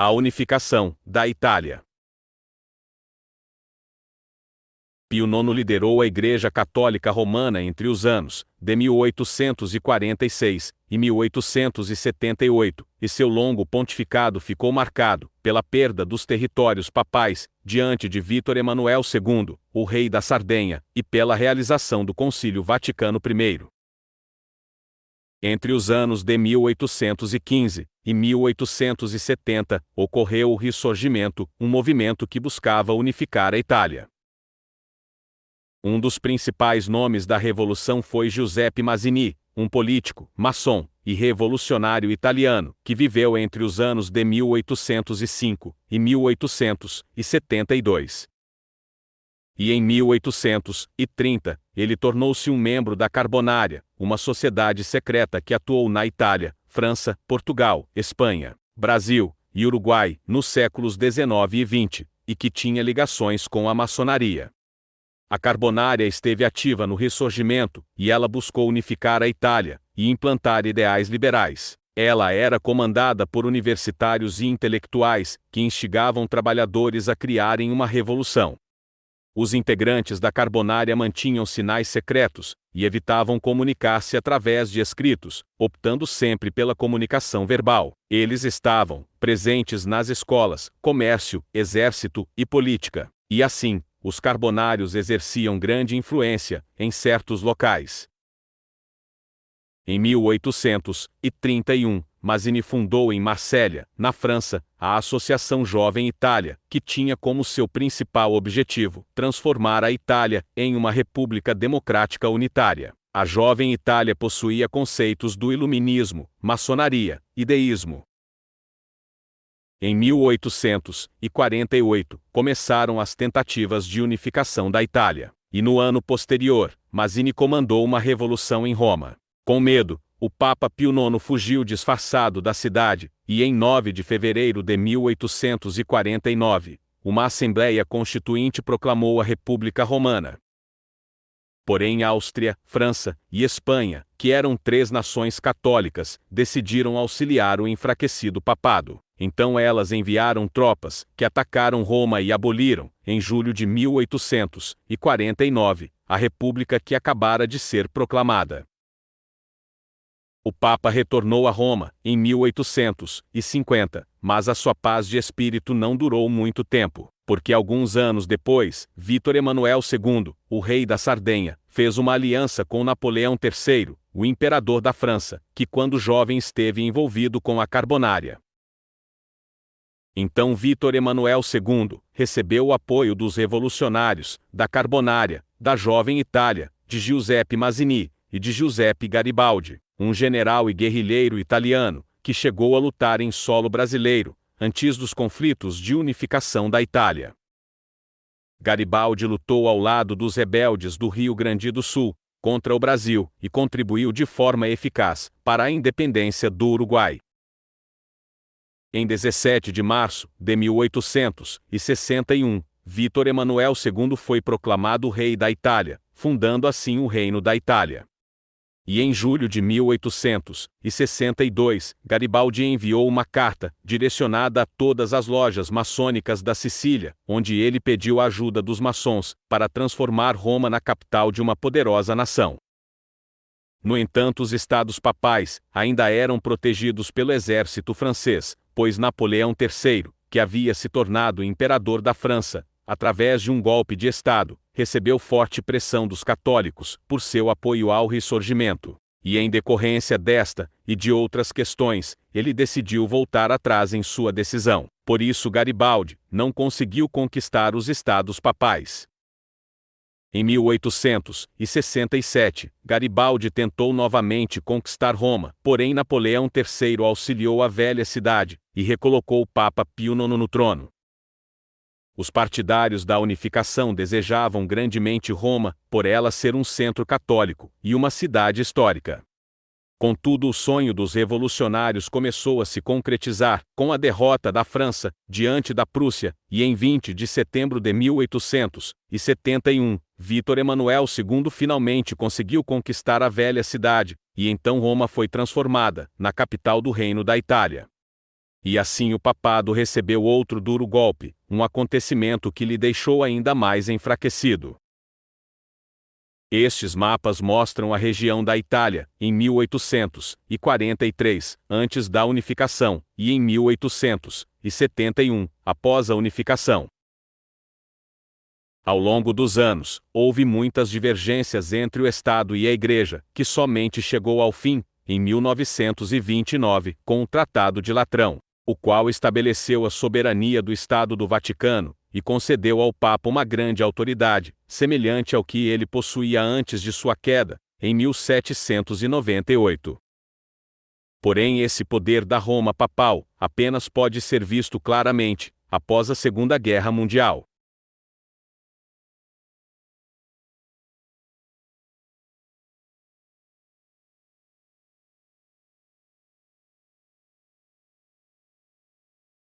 A unificação da Itália. Pio IX liderou a Igreja Católica Romana entre os anos de 1846 e 1878, e seu longo pontificado ficou marcado pela perda dos territórios papais diante de Vítor Emanuel II, o rei da Sardenha, e pela realização do Concílio Vaticano I. Entre os anos de 1815 e 1870, ocorreu o Risorgimento, um movimento que buscava unificar a Itália. Um dos principais nomes da revolução foi Giuseppe Mazzini, um político, maçom e revolucionário italiano, que viveu entre os anos de 1805 e 1872. E em 1830, ele tornou-se um membro da Carbonária, uma sociedade secreta que atuou na Itália, França, Portugal, Espanha, Brasil e Uruguai nos séculos XIX e XX, e que tinha ligações com a maçonaria. A Carbonária esteve ativa no Risorgimento, e ela buscou unificar a Itália e implantar ideais liberais. Ela era comandada por universitários e intelectuais que instigavam trabalhadores a criarem uma revolução. Os integrantes da Carbonária mantinham sinais secretos e evitavam comunicar-se através de escritos, optando sempre pela comunicação verbal. Eles estavam presentes nas escolas, comércio, exército e política. E assim, os carbonários exerciam grande influência em certos locais. Em 1831, Mazzini fundou em Marsella, na França, a Associação Jovem Itália, que tinha como seu principal objetivo transformar a Itália em uma república democrática unitária. A Jovem Itália possuía conceitos do iluminismo, maçonaria e deísmo. Em 1848, começaram as tentativas de unificação da Itália, e no ano posterior, Mazzini comandou uma revolução em Roma. Com medo, o Papa Pio IX fugiu disfarçado da cidade, e em 9 de fevereiro de 1849, uma Assembleia Constituinte proclamou a República Romana. Porém Áustria, França e Espanha, que eram 3 nações católicas, decidiram auxiliar o enfraquecido papado. Então elas enviaram tropas, que atacaram Roma e aboliram, em julho de 1849, a república que acabara de ser proclamada. O Papa retornou a Roma, em 1850, mas a sua paz de espírito não durou muito tempo, porque alguns anos depois, Vítor Emanuel II, o rei da Sardenha, fez uma aliança com Napoleão III, o imperador da França, que quando jovem esteve envolvido com a Carbonária. Então Vítor Emanuel II recebeu o apoio dos revolucionários, da Carbonária, da Jovem Itália, de Giuseppe Mazzini e de Giuseppe Garibaldi, um general e guerrilheiro italiano, que chegou a lutar em solo brasileiro, antes dos conflitos de unificação da Itália. Garibaldi lutou ao lado dos rebeldes do Rio Grande do Sul, contra o Brasil, e contribuiu de forma eficaz para a independência do Uruguai. Em 17 de março de 1861, Vítor Emanuel II foi proclamado rei da Itália, fundando assim o Reino da Itália. E em julho de 1862, Garibaldi enviou uma carta, direcionada a todas as lojas maçônicas da Sicília, onde ele pediu a ajuda dos maçons, para transformar Roma na capital de uma poderosa nação. No entanto, os estados papais ainda eram protegidos pelo exército francês, pois Napoleão III, que havia se tornado imperador da França, através de um golpe de Estado, recebeu forte pressão dos católicos por seu apoio ao Risorgimento. E em decorrência desta e de outras questões, ele decidiu voltar atrás em sua decisão. Por isso Garibaldi não conseguiu conquistar os estados papais. Em 1867, Garibaldi tentou novamente conquistar Roma, porém Napoleão III auxiliou a velha cidade e recolocou o Papa Pio IX no trono. Os partidários da unificação desejavam grandemente Roma, por ela ser um centro católico e uma cidade histórica. Contudo, o sonho dos revolucionários começou a se concretizar com a derrota da França diante da Prússia, e em 20 de setembro de 1871, Vítor Emanuel II finalmente conseguiu conquistar a velha cidade, e então Roma foi transformada na capital do Reino da Itália. E assim o papado recebeu outro duro golpe, um acontecimento que lhe deixou ainda mais enfraquecido. Estes mapas mostram a região da Itália, em 1843, antes da unificação, e em 1871, após a unificação. Ao longo dos anos, houve muitas divergências entre o Estado e a Igreja, que somente chegou ao fim, em 1929, com o Tratado de Latrão, o qual estabeleceu a soberania do Estado do Vaticano, e concedeu ao Papa uma grande autoridade, semelhante ao que ele possuía antes de sua queda, em 1798. Porém, esse poder da Roma papal apenas pode ser visto claramente após a Segunda Guerra Mundial.